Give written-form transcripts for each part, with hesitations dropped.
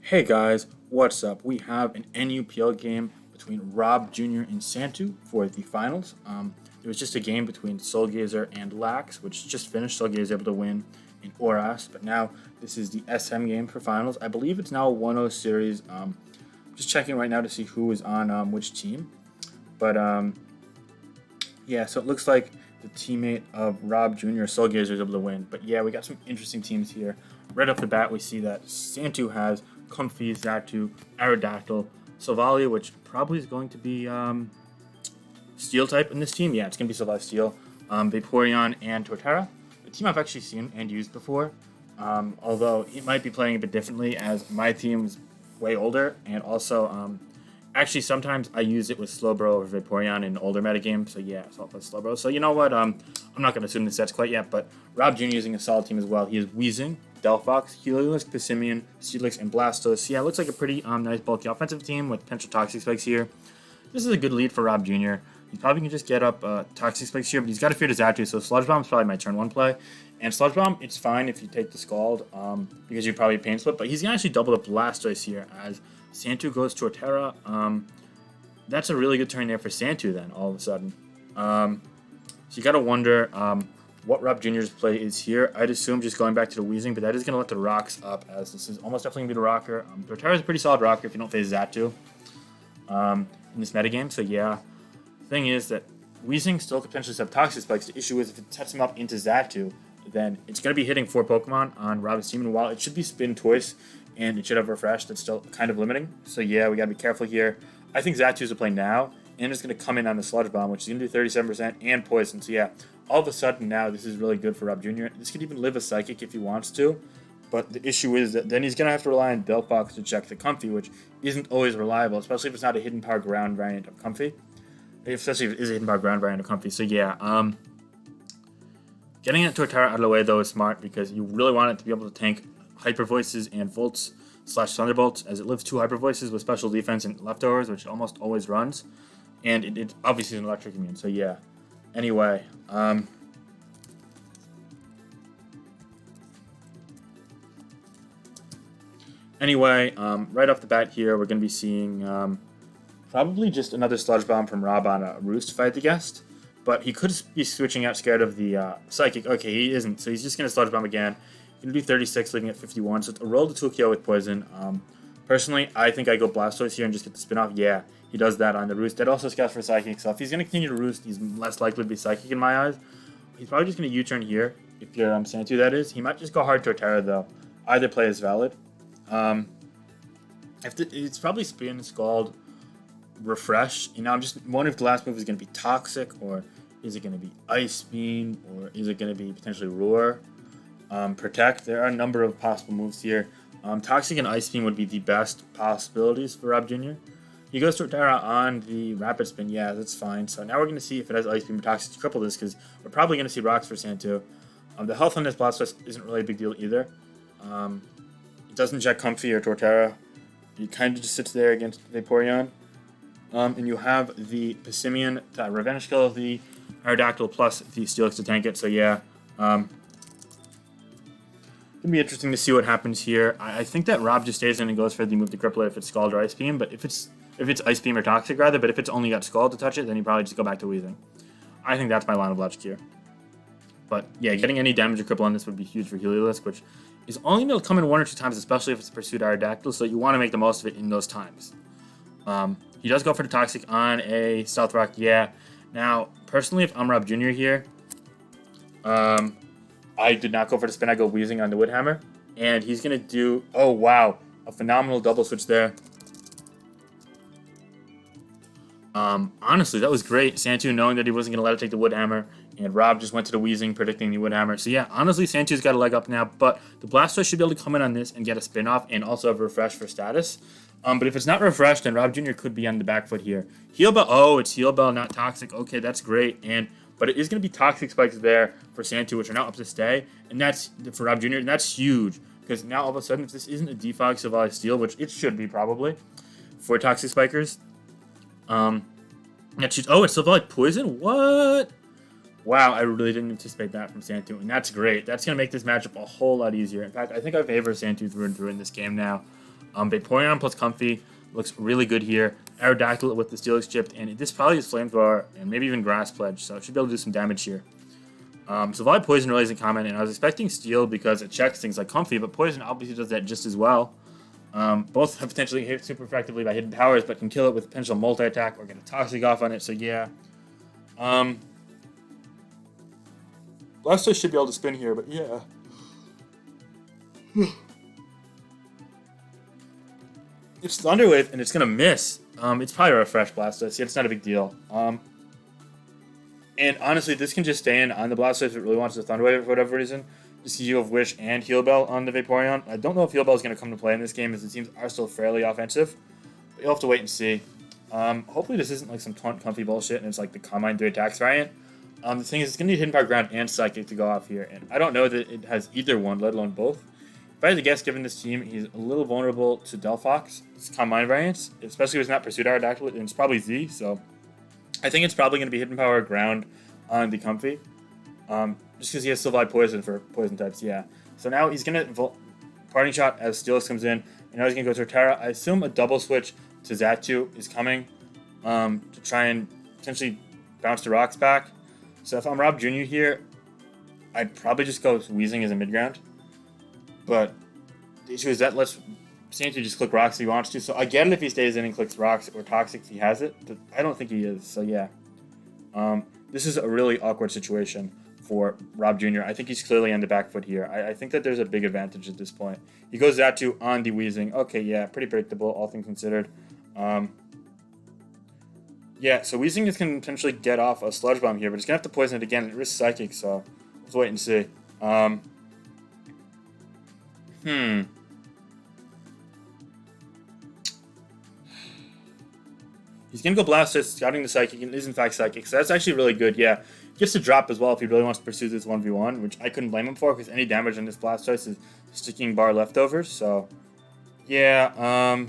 Hey guys, what's up? We have an NUPL game between Rob Jr. and Santu for the finals. It was just a game between Soulgazer and Lax, which just finished. Soulgazer is able to win in Oras, but now this is the SM game for finals. I believe it's now a 1-0 series. Just checking right now to see who is on which team. But yeah, so it looks like the teammate of Rob Jr. Soulgazer is able to win. But yeah, we got some interesting teams here. Right off the bat, we see that Santu has Comfy, Zatu, Aerodactyl, Silvalia, which probably is going to be Steel type in this team. Yeah, it's going to be Silvalia Steel, Vaporeon, and Torterra. A team I've actually seen and used before, although it might be playing a bit differently as my team's way older, and also actually sometimes I use it with Slowbro or Vaporeon in older metagame, so yeah, so I'll play Slowbro. So you know what, I'm not going to assume the sets quite yet, but Rob Jr. using a solid team as well. He is Weezing, Delphox, Heliolisk, Passimian, Seedlix, and Blastoise. Yeah, it looks like a pretty nice bulky offensive team with potential Toxic Spikes here. This is a good lead for Rob Jr. He probably can just get up Toxic Spikes here, but he's got to fear to Zatu, so Sludge Bomb is probably my turn 1 play. And Sludge Bomb, it's fine if you take the Scald, because you probably Pain Split, but he's going to actually double the Blastoise here as Santu goes to Torterra. That's a really good turn there for Santu then, all of a sudden. So you got to wonder what Rob Jr.'s play is here. I'd assume just going back to the Weezing, but that is going to let the rocks up, as this is almost definitely going to be the rocker. Torterra is a pretty solid rocker if you don't face Zatu in this metagame. So yeah, the thing is that Weezing still could potentially have Toxic Spikes. The issue is if it sets him up into Zatu, then it's going to be hitting 4 Pokemon on Rob's team. And while it should be spin twice and it should have refresh, that's still kind of limiting. So yeah, we got to be careful here. I think Zatu is a play now, and it's going to come in on the Sludge Bomb, which is going to do 37% and Poison. So yeah, all of a sudden now this is really good for Rob Jr. This could even live a Psychic if he wants to, but the issue is that then he's going to have to rely on Delphox to check the Comfy, which isn't always reliable, especially if it's not a Hidden Power Ground variant of Comfy. Especially if it is a Hidden Power Ground variant of Comfy. So yeah, getting it Torterra out of the way though is smart because you really want it to be able to tank Hyper Voices and Volts / Thunderbolts, as it lives 2 Hyper Voices with special defense and leftovers, which it almost always runs. And it obviously is an electric immune, so yeah. Anyway, right off the bat here, we're going to be seeing probably just another Sludge Bomb from Rob on a Roost, if I had to guess. But he could be switching out scared of the Psychic. Okay, he isn't, so he's just going to Sludge Bomb again. Going to do 36, leaving at 51. So it's a roll to 2KO with Poison. Personally, I think I go Blastoise here and just get the spin-off. Yeah, he does that on the Roost. That also scouts for Psychic, so if he's going to continue to Roost, he's less likely to be Psychic in my eyes. He's probably just going to U-turn here, if you're Santu, that is. He might just go hard Torterra, though. Either play is valid. It's probably Spin, Scald, Refresh. You know, I'm just wondering if the last move is going to be Toxic, or is it going to be Ice Beam, or is it going to be potentially Roar? Protect. There are a number of possible moves here. Toxic and Ice Beam would be the best possibilities for Rob Jr. He goes to Torterra on the Rapid Spin. Yeah, that's fine. So now we're going to see if it has Ice Beam or Toxic to cripple this, because we're probably going to see Rocks for Santu. The health on this Blastoise isn't really a big deal either. It doesn't check Comfy or Torterra. It kind of just sits there against Vaporeon. And you have the Passimian to Revenge Kill the Aerodactyl plus the Steelix to tank it. So yeah, it'll be interesting to see what happens here. I think that Rob just stays in and goes for the move to cripple it if it's Scald or Ice Beam, but if it's Ice Beam or Toxic rather, but if it's only got Scald to touch it, then you probably just go back to Weezing. I think that's my line of logic here. But yeah, getting any damage or cripple on this would be huge for Heliolisk, which is only going to come in 1 or 2 times, especially if it's Pursued Aerodactyl, so you want to make the most of it in those times. He does go for the Toxic on a Stealth Rock, yeah. Now, personally, if I'm Rob Jr. here, I did not go for the spin. I go Weezing on the Woodhammer. And he's going to do... Oh, wow. A phenomenal double switch there. Honestly, that was great. Santu knowing that he wasn't going to let it take the Woodhammer. And Rob just went to the Weezing, predicting the Woodhammer. So yeah, honestly, Santu's got a leg up now. But the Blastoise should be able to come in on this and get a spin-off and also have a refresh for status. But if it's not refreshed, then Rob Jr. could be on the back foot here. Heal Bell. Oh, it's Heal Bell, not Toxic. Okay, that's great. But it is going to be Toxic Spikes there for Santu, which are now up to stay. And that's for Rob Jr., and that's huge. Because now, all of a sudden, if this isn't a Defog Silvalia Steel, which it should be probably, for Toxic Spikers. Oh, it's Silvalia Poison? What? Wow, I really didn't anticipate that from Santu, and that's great. That's going to make this matchup a whole lot easier. In fact, I think I favor Santu through and through in this game now. Vaporeon plus Comfy looks really good here. Aerodactyl with the Steelix chipped, and this probably is Flamethrower and maybe even Grass Pledge, so it should be able to do some damage here. So Volley Poison really isn't common, and I was expecting Steel because it checks things like Comfy, but Poison obviously does that just as well. Both have potentially hit super effectively by hidden powers, but can kill it with potential multi-attack or get a Toxic off on it, so yeah. Blastoise should be able to spin here, but yeah. It's Thunder Wave, and it's going to miss. It's probably a Refresh Blastoise. Yeah, it's not a big deal. And honestly, this can just stay in on the Blastoise if it really wants to Thunder Wave for whatever reason. Just you have Wish and Heal Bell on the Vaporeon. I don't know if Heal Bell is going to come to play in this game, as the teams are still fairly offensive. But you'll have to wait and see. Hopefully this isn't like some taunt Comfy bullshit, and it's like the Combine 3 attacks variant. The thing is, it's going to need Hidden Power Ground and Psychic to go off here, and I don't know that it has either one, let alone both. If I had to guess, given this team, he's a little vulnerable to Delphox, it's Combine variants, especially if it's not Pursuit Aerodactyl, and it's probably Z, so I think it's probably going to be Hidden Power Ground on the Comfy, just because he has Silvide Poison for Poison types, yeah. So now he's going to Parting Shot as Steelix comes in, and now he's going to go Torterra. I assume a double switch to Xatu is coming to try and potentially bounce the rocks back. So if I'm Rob Jr. here, I'd probably just go Weezing as a mid-ground. But the issue is that lets Santu just click rocks if he wants to. So I get it if he stays in and clicks rocks, or Toxic if he has it, but I don't think he is. So yeah. This is a really awkward situation for Rob Jr. I think he's clearly on the back foot here. I think that there's a big advantage at this point. He goes Xatu on the Weezing. Okay, yeah, pretty predictable, all things considered. Yeah, so Weezing is going to potentially get off a Sludge Bomb here, but he's going to have to poison it again. It risks Psychic, so let's wait and see. He's going to go Blastoise, scouting the Psychic, and is in fact Psychic, so that's actually really good, yeah. He gets to drop as well if he really wants to pursue this 1v1, which I couldn't blame him for, because any damage on this Blastoise is sticking bar leftovers, so yeah,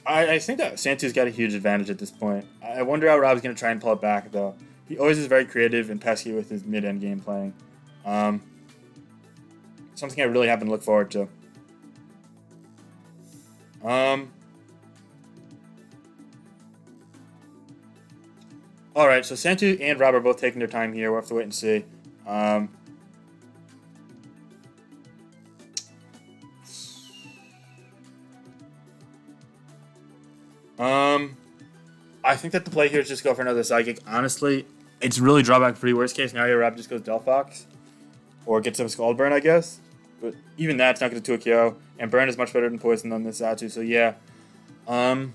I think that Santu's got a huge advantage at this point. I wonder how Rob's going to try and pull it back, though. He always is very creative and pesky with his mid-end game playing. Something I really have to look forward to. Alright, so Santu and Rob are both taking their time here. We'll have to wait and see. I think that the play here is just go for another Psychic. Honestly, it's really drawback free. Worst case scenario, Rob just goes Delphox. Or gets some Scald Burn, I guess. But even that's not going to 2-KO. And Burn is much better than Poison on this Xatu, so yeah. I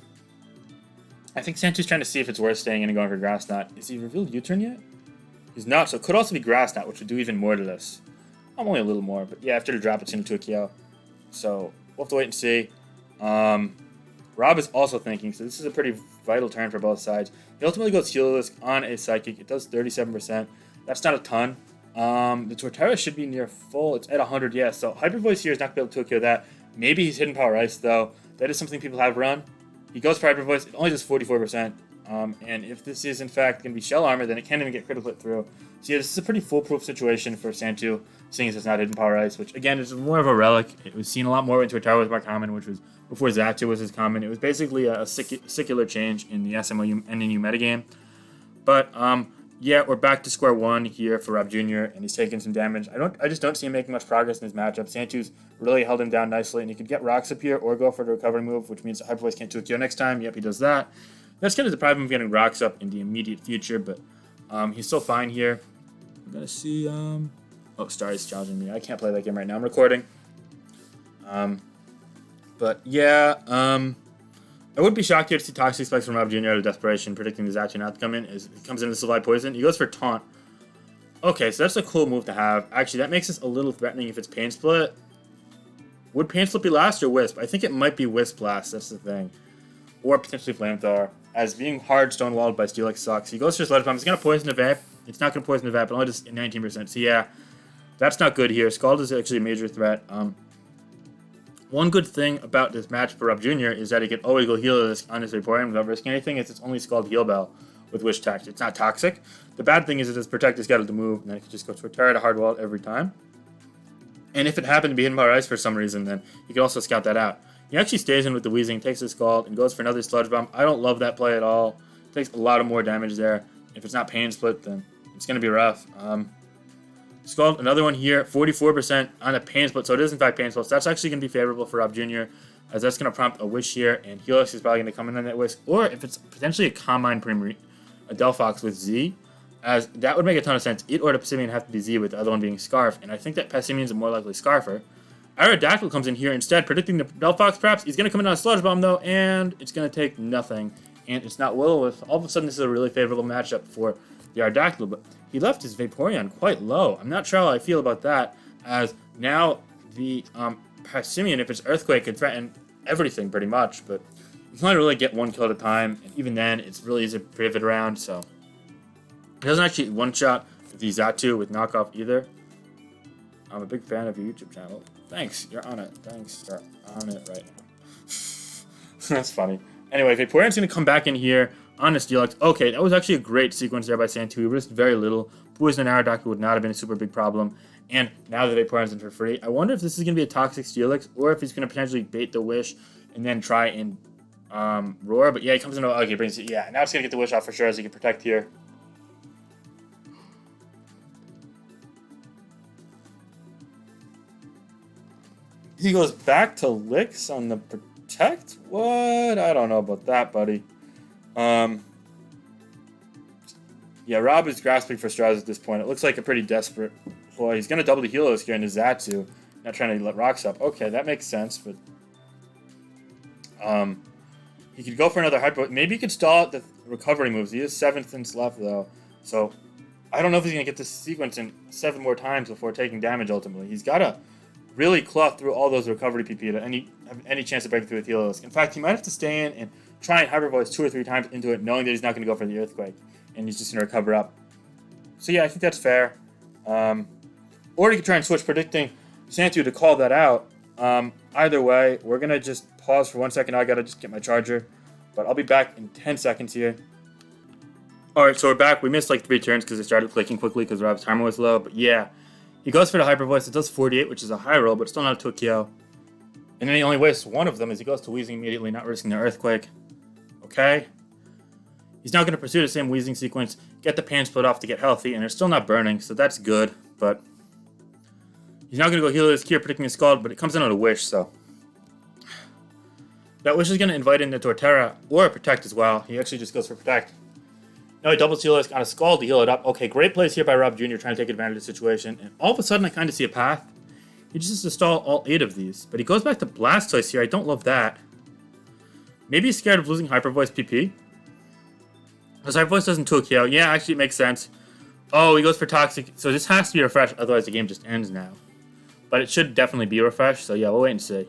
think Santu's trying to see if it's worth staying in and going for Grass Knot. Is he revealed U-turn yet? He's not, so it could also be Grass Knot, which would do even more to this. I'm only a little more, but yeah, after the drop, it's going to 2-KO. So we'll have to wait and see. Rob is also thinking, so this is a pretty vital turn for both sides. He ultimately goes Heal-Lisk on a Psychic. It does 37%. That's not a ton. The Torterra should be near full. It's at 100, yeah. So Hyper Voice here is not going to be able to 2-KO that. Maybe he's Hidden Power Ice, though. That is something people have run. He goes for Hyper Voice. It only does 44%. And if this is, in fact, going to be Shell Armor, then it can't even get Critical Hit through. So yeah, this is a pretty foolproof situation for Santu, seeing as it's not Hidden Power Ice, which, again, is more of a relic. It was seen a lot more when Torterra was more common, which was before Xatu was as common. It was basically a secular change in the SMO and NU metagame. But, yeah, we're back to square one here for Rob Jr., and he's taking some damage. I just don't see him making much progress in his matchup. Santu's really held him down nicely, and he could get rocks up here or go for the recovery move, which means Hyper Voice can't 2-KO next time. Yep, he does that. That's going to deprive him of getting rocks up in the immediate future, but he's still fine here. I'm going to see... Oh, Starry's challenging me. I can't play that game right now. I'm recording. But, yeah, I wouldn't be shocked here to see Toxic Spikes from Rob Jr. out of desperation, predicting the Xatu not to come in. As he comes in to Silvide Poison. He goes for Taunt. Okay, so that's a cool move to have. Actually, that makes this a little threatening if it's Pain Split. Would Pain Split be last or Wisp? I think it might be Wisp last, that's the thing. Or potentially Flamethrower. As being hard Stonewalled by Steelix sucks. He goes for Sludge Bomb. He's going to poison the Vamp. It's not going to poison the Vamp, but only just 19%. So yeah, that's not good here. Scald is actually a major threat. One good thing about this match for Rob Jr. is that he can always go heal this on his Vaporeon without risking anything. It's only Scald Heal Bell with Wish Tech. It's not toxic. The bad thing is it does protect his schedule to move, and then it can just go to a Torterra to hard wall every time. And if it happened to be hidden by ice for some reason, then you can also scout that out. He actually stays in with the Weezing, takes his Scald, and goes for another Sludge Bomb. I don't love that play at all. Takes a lot of more damage there. If it's not Pain Split, then it's going to be rough. Scald, another one here, 44% on a Pain Split. So it is, in fact, Pain Split. So that's actually going to be favorable for Rob Jr., as that's going to prompt a Wish here, and Helix is probably going to come in on that Wish. Or if it's potentially a Combine a Delphox with Z, as that would make a ton of sense. It or the Passimian have to be Z, with the other one being Scarf, and I think that Passimian's a more likely Scarfer. Aerodactyl comes in here instead, predicting the Delphox perhaps. He's going to come in on a Sludge Bomb, though, and it's going to take nothing. And it's not Will-O-Wisp. All of a sudden, this is a really favorable matchup for the Aerodactyl, but he left his Vaporeon quite low. I'm not sure how I feel about that, as now the Passimian, if it's Earthquake, can threaten everything pretty much, but you can only really get one kill at a time, and even then, it's really easy to pivot around, so he doesn't actually one-shot the Xatu with knockoff either. I'm a big fan of your YouTube channel. Thanks, you're on it. Thanks, you're on it right now. That's funny. Anyway, Vaporeon's going to come back in here on a Steelix. Okay, that was actually a great sequence there by Santu. He risked very little. Poison and Aerodactyl would not have been a super big problem. And now the Vaporeon's in for free. I wonder if this is going to be a toxic Steelix, or if he's going to potentially bait the Wish and then try and roar. But yeah, he comes in. Okay, brings it. Yeah, now it's going to get the Wish off for sure, as he can protect here. He goes back to Licks on the Protect? What? I don't know about that, buddy. Yeah, Rob is grasping for straws at this point. It looks like a pretty desperate ploy. He's going to double the Helos here in his Xatu. Not trying to let rocks up. Okay, that makes sense, but he could go for another Hyper. Maybe he could stall out the recovery moves. He is 7 things left, though. So I don't know if he's going to get this sequence in 7 more times before taking damage ultimately. He's got to really claw through all those recovery PP to have any chance of breaking through with Helos. In fact, he might have to stay in and try and Hyper Voice 2 or 3 times into it, knowing that he's not going to go for the Earthquake, and he's just going to recover up. So yeah, I think that's fair. Or he could try and switch, predicting Santu to call that out. Either way, we're going to just pause for 1 second. I got to just get my charger, but I'll be back in 10 seconds here. Alright, so we're back. We missed like 3 turns because it started clicking quickly because Rob's timer was low, but yeah. He goes for the Hyper Voice. It does 48, which is a high roll, but still not a 2KO. And then he only wastes one of them as he goes to Weezing immediately, not risking the Earthquake. Okay. He's now going to pursue the same Weezing sequence, get the Pain Split off to get healthy, and they're still not burning, so that's good. But he's now going to go heal his Cure, predicting his Scald, but it comes in on a Wish, so that Wish is going to invite in the Torterra or a Protect as well. He actually just goes for Protect. Now he doubles Helos on a Scald to heal it up. Okay, great plays here by Rob Jr. trying to take advantage of the situation. And all of a sudden, I kind of see a path. He just has to stall all 8 of these. But he goes back to Blastoise here. I don't love that. Maybe he's scared of losing Hyper Voice PP. Because Hyper Voice doesn't 2KO. Yeah, actually, it makes sense. Oh, he goes for Toxic. So this has to be refreshed. Otherwise, the game just ends now. But it should definitely be refreshed. So yeah, we'll wait and see.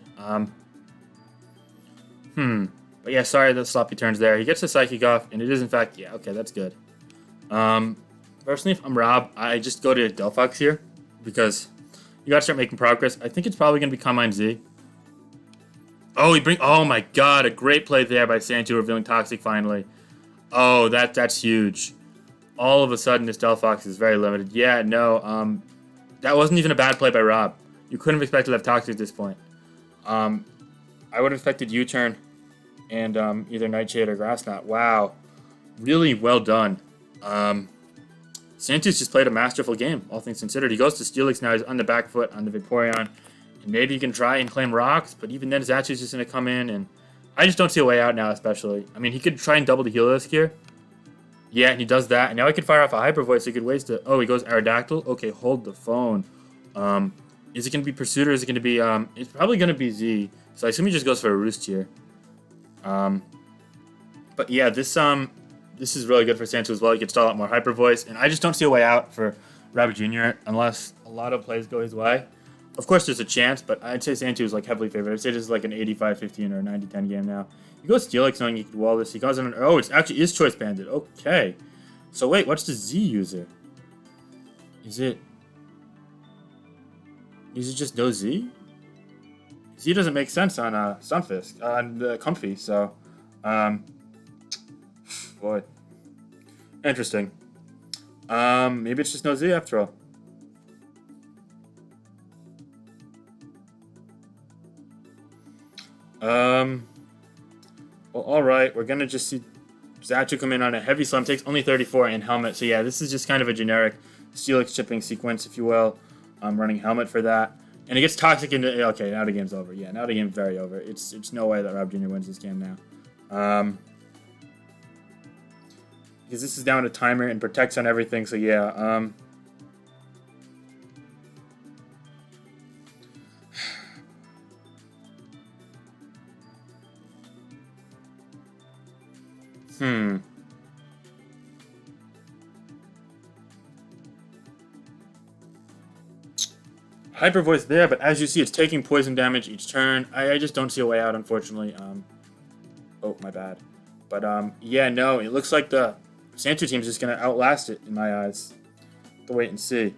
But yeah, sorry the sloppy turns there. He gets the Psychic off, and it is, in fact, yeah, okay, that's good. Personally, if I'm Rob, I just go to Delphox here, because you gotta start making progress. I think it's probably gonna be Combine Z. Oh my god, a great play there by Santu revealing Toxic finally. Oh, that's huge. All of a sudden, this Delphox is very limited. Yeah, no, that wasn't even a bad play by Rob. You couldn't have expected to have Toxic at this point. I would have expected U-turn and either Nightshade or Grass Knot. Wow. Really well done. Santu's just played a masterful game, all things considered. He goes to Steelix now. He's on the back foot on the Vaporeon. And maybe he can try and claim rocks, but even then, Xatu's just going to come in. And I just don't see a way out now, especially. I mean, he could try and double the Helios here. Yeah, and he does that. And now he can fire off a Hyper Voice. So he could waste it. Oh, he goes Aerodactyl. Okay, hold the phone. Is it going to be Pursuit or is it going to be... it's probably going to be Z. So I assume he just goes for a Roost here. But yeah, this is really good for Santu as well. He can stall out more Hyper Voice, and I just don't see a way out for Rabbit Jr. unless a lot of plays go his way. Of course, there's a chance, but I'd say Santu is like heavily favored. I'd say this is like an 85-15 or a 90-10 game now. He goes Steelix knowing he could wall this. He goes in. Oh, it actually is Choice Banded. Okay. So wait, what's the Z user? Is it just no Z? Z doesn't make sense on Stunfisk, on the Comfy, so, boy. Interesting. Maybe it's just no Z after all. Well, all right. We're gonna just see Zatu come in on a heavy slam, takes only 34 and helmet. So yeah, this is just kind of a generic Steelix chipping sequence, if you will. I'm running helmet for that. And it gets toxic into... Okay, now the game's over. Yeah, now the game's very over. It's no way that Rob Jr. wins this game now. Because this is down to timer and protects on everything, so yeah. Hyper Voice there, but as you see, it's taking poison damage each turn. I just don't see a way out, unfortunately. Oh, my bad. But, yeah, no, it looks like the Santu team's just going to outlast it, in my eyes. To wait and see.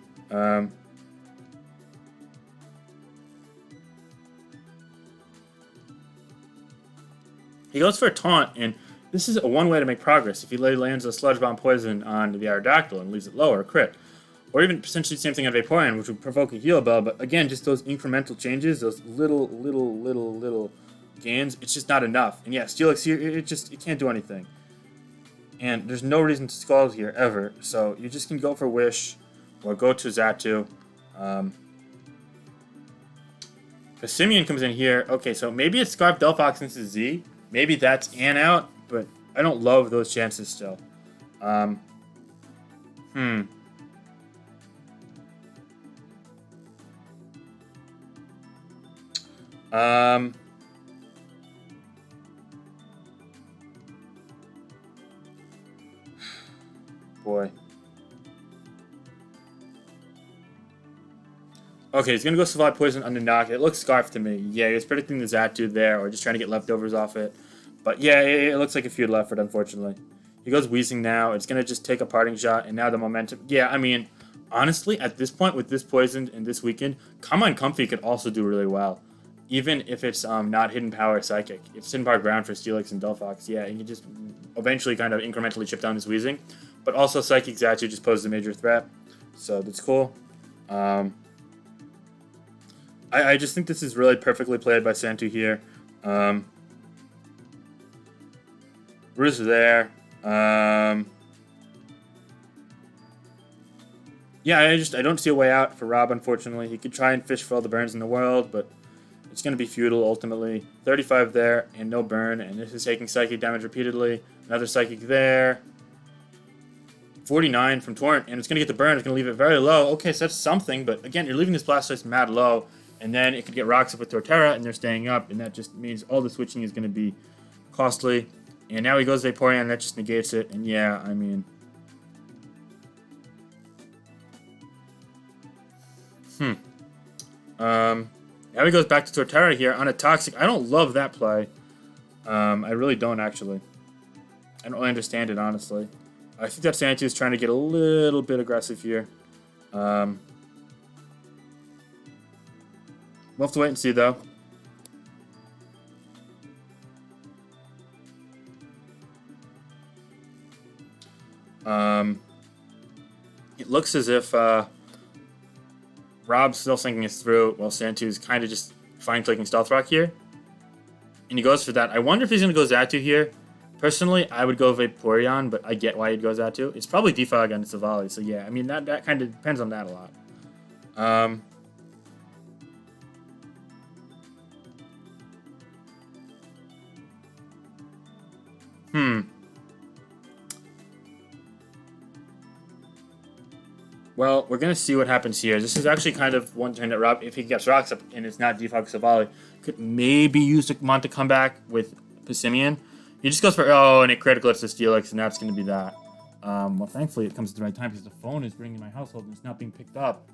He goes for a taunt, and this is one way to make progress. If he lands a Sludge Bomb Poison on the Aerodactyl and leaves it low or crit. Or even potentially the same thing on Vaporeon, which would provoke a Heal Bell. But again, just those incremental changes, those little gains, it's just not enough. And yeah, Steelix here, it can't do anything. And there's no reason to Scald here, ever. So you just can go for Wish, or go to Zatu. Passimian comes in here. Okay, so maybe it's Scarf Delphox into Z. Maybe that's an out, but I don't love those chances still. Boy. Okay, he's gonna go Survive Poison under Knock. It looks Scarf to me. Yeah, he was predicting the Zatu there, or just trying to get leftovers off it. But yeah, it looks like a feud left for it, unfortunately. He goes Wheezing now. It's gonna just take a Parting Shot, and now the momentum. Yeah, I mean, honestly, at this point with this Poisoned and this weakened, Come On Comfy could also do really well. Even if it's not Hidden Power Psychic. If it's Hidden Power Ground for Steelix and Delphox, yeah, he can just eventually kind of incrementally chip down his Wheezing. But also Psychic Zatu just poses a major threat. So that's cool. I just think this is really perfectly played by Santu here. Bruce is there. Yeah, I don't see a way out for Rob, unfortunately. He could try and fish for all the burns in the world, but it's going to be futile, ultimately. 35 there, and no burn, and this is taking Psychic damage repeatedly. Another Psychic there. 49 from Torrent, and it's going to get the burn. It's going to leave it very low. Okay, so that's something, but again, you're leaving this Blastoise mad low, and then it could get rocks up with Torterra, and they're staying up, and that just means all the switching is going to be costly. And now he goes Vaporeon, and that just negates it, and yeah, I mean... Now he goes back to Torterra here on a Toxic. I don't love that play. I really don't, actually. I don't really understand it, honestly. I think that Santu is trying to get a little bit aggressive here. We'll have to wait and see, though. It looks as if Rob's still sinking his through, while Santu's kind of just fine-clicking Stealth Rock here. And he goes for that. I wonder if he's going to go Zatu here. Personally, I would go Vaporeon, but I get why he'd go Zatu. It's probably Defog on Savali, so yeah, I mean, that kind of depends on that a lot. Well, we're going to see what happens here. This is actually kind of one turn that Rob, if he gets rocks up and it's not Defog Savali, could maybe use the Mon to come back with Passimian. He just goes for, oh, and it critical hits the Steelix, and that's going to be that. Well, thankfully it comes at the right time because the phone is ringing in my household and it's not being picked up.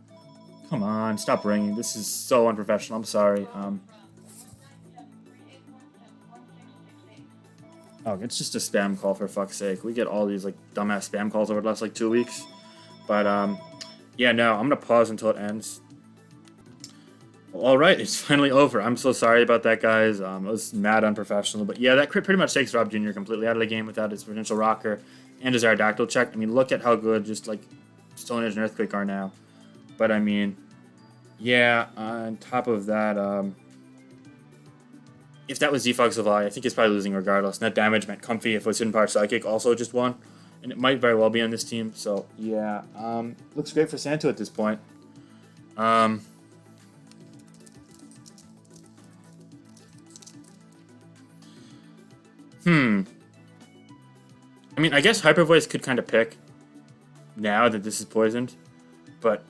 Come on, stop ringing. This is so unprofessional. I'm sorry. Oh, it's just a spam call, for fuck's sake. We get all these, like, dumbass spam calls over the last, like, 2 weeks. But, yeah, no, I'm going to pause until it ends. All right, it's finally over. I'm so sorry about that, guys. It was mad unprofessional. But, yeah, that crit pretty much takes Rob Jr. completely out of the game without his potential rocker and his Aerodactyl check. I mean, look at how good just, like, Stone Edge and Earthquake are now. But, I mean, yeah, on top of that, if that was Defog Sylvali, I think he's probably losing regardless. Net damage meant comfy. If it was Hidden Power Psychic, also just won. And it might very well be on this team. So, yeah. Looks great for Santu at this point. I mean, I guess Hyper Voice could kind of pick now that this is poisoned. But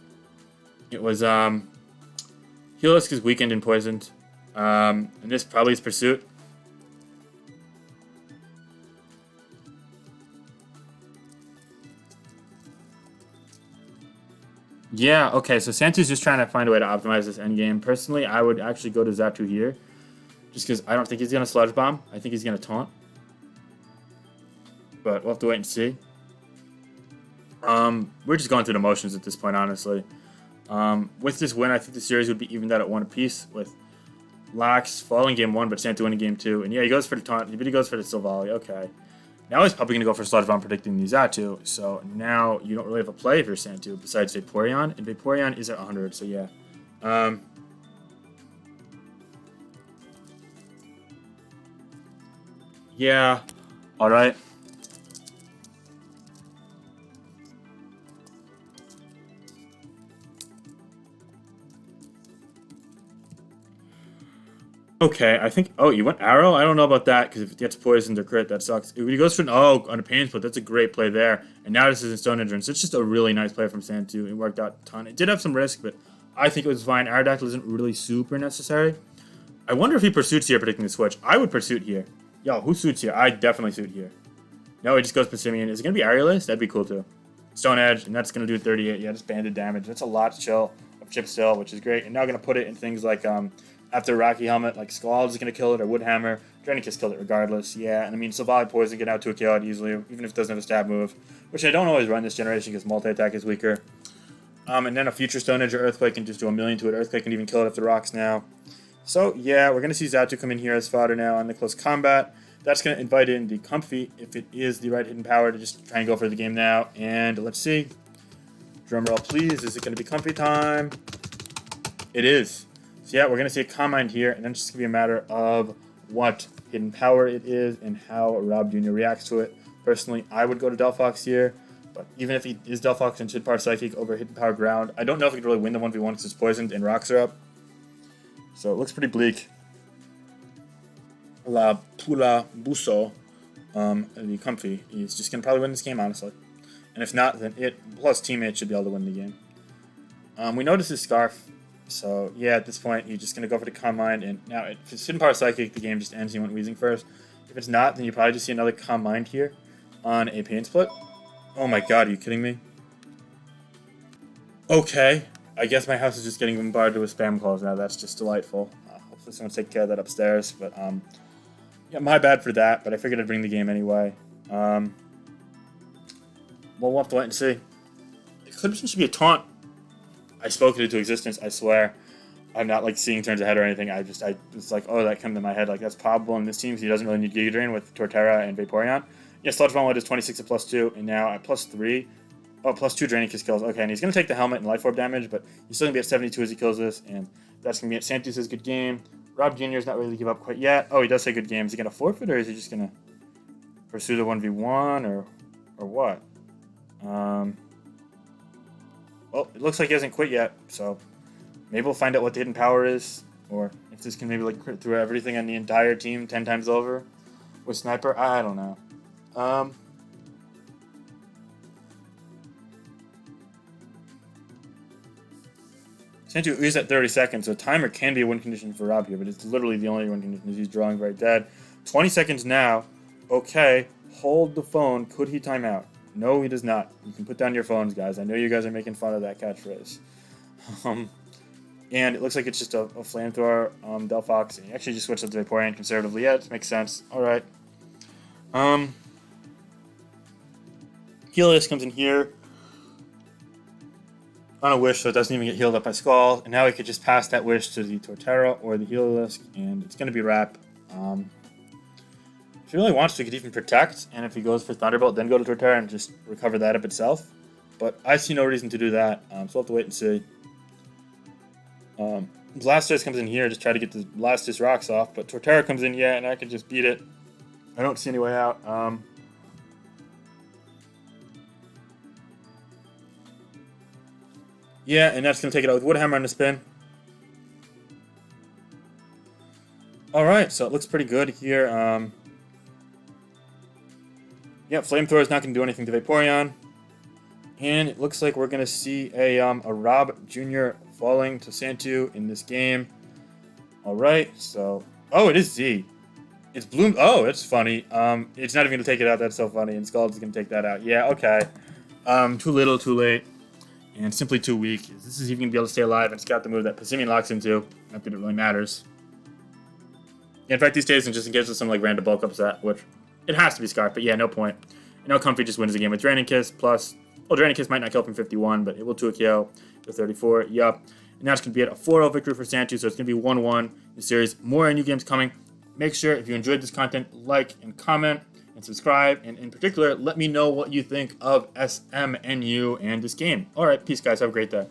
it was, Helisk is weakened and poisoned. And this probably is Pursuit. Yeah, okay, so Santu's just trying to find a way to optimize this endgame. Personally, I would actually go to Zatu here. Just because I don't think he's going to Sludge Bomb. I think he's going to Taunt. But we'll have to wait and see. We're just going through the motions at this point, honestly. With this win, I think the series would be evened out at 1 apiece, with Lax falling game 1, but Santu winning game 2. And yeah, he goes for the Taunt, but he goes for the Sylvali. Okay. Now he's probably going to go for Sludge Bomb predicting the Zatu. So now you don't really have a play if you're Santu besides Vaporeon. And Vaporeon is at 100, so yeah. Yeah. Alright. Okay, I think... Oh, you went Arrow? I don't know about that, because if it gets poisoned or crit, that sucks. If he goes for... Oh, on a Pain Split, that's a great play there. And now this is a Stone Entrance. It's just a really nice play from Santu. It worked out a ton. It did have some risk, but I think it was fine. Aerodactyl isn't really super necessary. I wonder if he Pursuits here predicting the switch. I would Pursuit here. Yo, who suits here? I definitely suit here. No, he just goes Passimian. Is it going to be Aerialist? That'd be cool, too. Stone Edge, and that's going to do 38. Yeah, just banded damage. That's a lot to chill of Chip Still, which is great. And now going to put it in things like... After Rocky Helmet, like Scald is going to kill it, or Woodhammer. Draining Kiss killed it regardless, yeah. And I mean, Sylvali Poison get out to a kill out easily, even if it doesn't have a stab move, which I don't always run this generation because multi-attack is weaker. And then a future Stone Edge or Earthquake can just do a million to it. Earthquake can even kill it if the rocks now. So, yeah, we're going to see Zatu come in here as fodder now on the close combat. That's going to invite in the Comfy, if it is the right hidden power, to just try and go for the game now. And let's see. Drumroll, please. Is it going to be Comfy time? It is. So yeah, we're going to see a Combine here, and then it's just going to be a matter of what hidden power it is and how Rob Jr. reacts to it. Personally, I would go to Delphox here, but even if he is Delphox and should Power Psychic over hidden power ground, I don't know if he could really win the 1v1 because it's poisoned and rocks are up. So it looks pretty bleak. La Pula Buso, the Comfy, is just going to probably win this game, honestly. And if not, then it plus teammates should be able to win the game. We notice his Scarf. So, yeah, at this point, you're just going to go for the Combine, and now, if it's Hidden Power Psychic, the game just ends, you went Weezing first. If it's not, then you probably just see another Combine here on a Pain Split. Oh my god, are you kidding me? Okay, I guess my house is just getting bombarded with spam calls now, that's just delightful. Hopefully someone take care of that upstairs, but, yeah, my bad for that, but I figured I'd bring the game anyway. Well, we'll have to wait and see. It could potentially be a taunt. I spoke it into existence, I swear. I'm not, like, seeing turns ahead or anything. I was like, oh, that came to my head. Like, that's probable in this team because he doesn't really need Giga Drain with Torterra and Vaporeon. Yeah, Sludge Bomb is 26 at +2, and now at +3. Oh, +2 Draining Kiss kills. Okay, and he's going to take the Helmet and Life Orb damage, but he's still going to be at 72 as he kills this, and that's going to be it. Santu says good game. Rob Jr. is not ready to give up quite yet. Oh, he does say good game. Is he going to forfeit, or is he just going to pursue the 1v1, or what? Well, it looks like he hasn't quit yet, so maybe we'll find out what the hidden power is, or if this can maybe like crit through everything on the entire team 10 times over with Sniper. I don't know. Santu is at 30 seconds, so timer can be a win condition for Rob here, but it's literally the only win condition he's drawing very dead. 20 seconds now. Okay, hold the phone. Could he time out? No, he does not. You can put down your phones, guys. I know you guys are making fun of that catchphrase. And it looks like it's just a flamethrower, Delphox. He actually just switched up to Vaporeon conservatively. Yeah, it makes sense. Alright. Helios comes in here on a Wish, so it doesn't even get healed up by Skull. And now he could just pass that Wish to the Torterra or the Helios, and it's going to be Wrap. If he really wants to, he could even Protect, and if he goes for Thunderbolt, then go to Torterra and just recover that up itself. But I see no reason to do that, so we'll have to wait and see. Blastoise comes in here, just try to get the Blastoise rocks off, but Torterra comes in, yeah, and I can just beat it. I don't see any way out. Yeah, and that's going to take it out with Woodhammer on the spin. Alright, so it looks pretty good here. Yeah, Flamethrower is not going to do anything to Vaporeon. And it looks like we're going to see a Rob Jr. falling to Santu in this game. Alright, so... Oh, it is Z. It's Bloom... Oh, it's funny. It's not even going to take it out. That's so funny. And Scald's going to take that out. Yeah, okay. Too little, too late. And simply too weak. This is even going to be able to stay alive. And it's got the move that Passimian locks into. Not that it really matters. Yeah, in fact, these days, and just in case of some like random bulk upset, which it has to be Scarf, but yeah, no point. And now Comfy just wins the game with Draining Kiss, plus... Well, Draining Kiss might not kill from 51, but it will 2-KO to 34. Yup. And that's going to be a 4-0 victory for Santu, so it's going to be 1-1 in the series. More NU games coming. Make sure, if you enjoyed this content, like and comment and subscribe. And in particular, let me know what you think of SMNU and this game. Alright, peace guys. Have a great day.